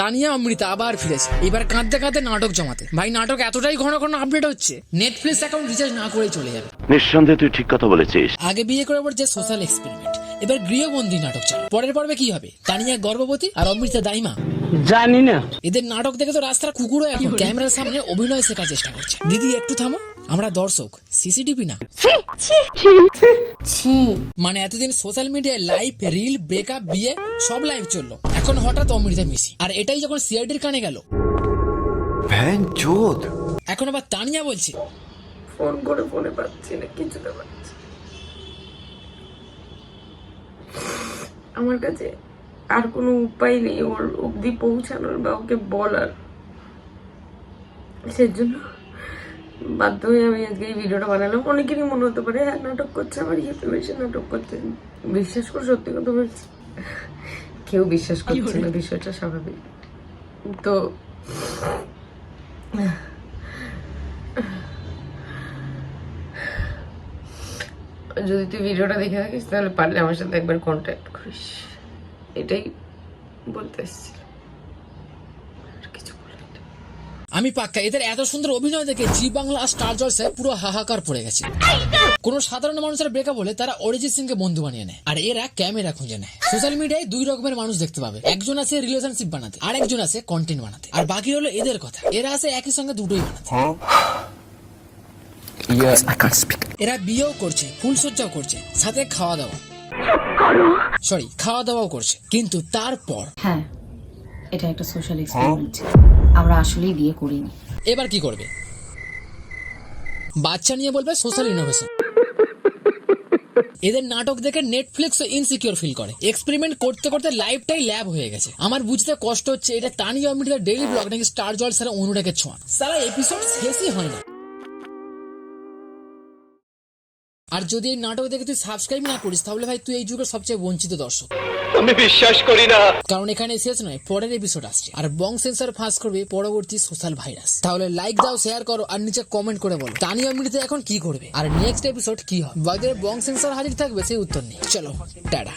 তানিয়া অমৃতা আবার ফিরেছে, এবার কাঁদতে কাঁদতে নাটক জমাতে। ভাই নাটক এতটাই ঘন ঘন আপডেট হচ্ছে, নেটফ্লিক্স অ্যাকাউন্ট রিচার্জ না করেই চলে যাবে। নিঃসন্দেহে তুই ঠিক কথা বলেছিস। আগে বিয়ে করে যে সোশ্যাল এক্সপেরিমেন্ট, এবার গৃহবন্দী নাটক চালু। পরের পর্বে কি হবে? তানিয়া গর্ভবতী আর অমৃতা দাইমা। জানি না। এদের নাটক দেখে তো রাস্তার কুকুরও এখন ক্যামেরার সামনে অভিনয় শেখার চেষ্টা করছে। দিদি একটু থামো, আমরা দর্শক, সিসিটিভি না। মানে এতদিন সোশ্যাল মিডিয়ায় লাইভ, রিল, ব্রেকআপ, বিয়ে সব লাইভ চললো, এখন হঠাৎ অমৃতা মিসি। আর এটাই যখন সিআইডির কানে গেল, এখন আবার তানিয়া বলছে ফোন করে ফোনে পাচ্ছি না, কিছুতে পাচ্ছি। আমার কাছে আর কোনো উপায় নেই ওর অবধি পৌঁছানোর বা ওকে বলার। সেজন্য বাধ্য হয়ে আমি আজকে এই ভিডিওটা বানালাম। অনেকেরই মনে হতে পারে হ্যাঁ নাটক করছে, আমার ইয়েতে বেশি নাটক করছে। বিশ্বাস করে সত্যি কথা বলছি, কেউ বিশ্বাস করছে না, বিষয়টা স্বাভাবিক। তো যদি তুই ভিডিওটা দেখে থাকিস তাহলে পারলে আমার সাথে একবার কন্ট্যাক্ট করিস, এটাই বলতে এসেছি। আমি পাক্কা এদের এত সুন্দর অভিনয় দেখে জি বাংলা আর স্টার জলসায় পুরো হাহাকার পড়ে গেছে। কোন সাধারণ মানুষের ব্রেকআপ হলে তারা অরিজিৎ সিং কে বন্ধু বানিয়ে নেয়, আর এরা ক্যামেরা খুঁজে নেয়। সোশ্যাল মিডিয়ায় দুই রকমের মানুষ দেখতে পাবে, একজন আছে রিলেশনশিপ বানাতে, আর একজন আছে কন্টেন্ট বানাতে। আর বাকি হলো এদের কথা, এরা আছে একই সঙ্গে দুটোই বানাতে। এরা বিয়েও করছে, ফুলসজ্জাও করছে, সাথে খাওয়া দাওয়াও করছে। কিন্তু তারপর হ্যাঁ, এটা একটা সোশ্যাল এক্সপেরিমেন্ট, আমরা আসলেই বিয়ে করিনি। এবার কি করবে? বাচ্চা নিয়ে বলবে সোশ্যাল ইনোভেশন। এদের নাটক দেখে নেটফ্লিক্স ইনসিকিউর ফিল করে। এক্সপেরিমেন্ট করতে করতে লাইফটাই ল্যাব হয়ে গেছে। আমার বুঝতে কষ্ট হচ্ছে এটা তানিয়া অমৃতার ডেইলি ব্লগ নাকি স্টার জলসার অনুরাগের ছোঁয়া। সারা এপিসোড শেষই হয় না। আর যদি এই নাটক দেখে তুই সাবস্ক্রাইব না করিস তাহলে ভাই তুই এই যুগের সবচেয়ে বঞ্চিত দর্শক। আমি বিশ্বাস করি না, কারণ এখানে শেষ নয়, পরের এপিসোড আসছে। আর বং সেন্সর ফাঁস করবে পরবর্তী সোশ্যাল ভাইরাস। তাহলে লাইক দাও, শেয়ার করো, আর নিচে কমেন্ট করে বলো তানিয়া অমৃতা এখন কি করবে আর নেক্সট এপিসোড কি হবে। বাজারে বং সেন্সর হাজির থাকবে, সেই উত্তর নেই। চলো টাটা।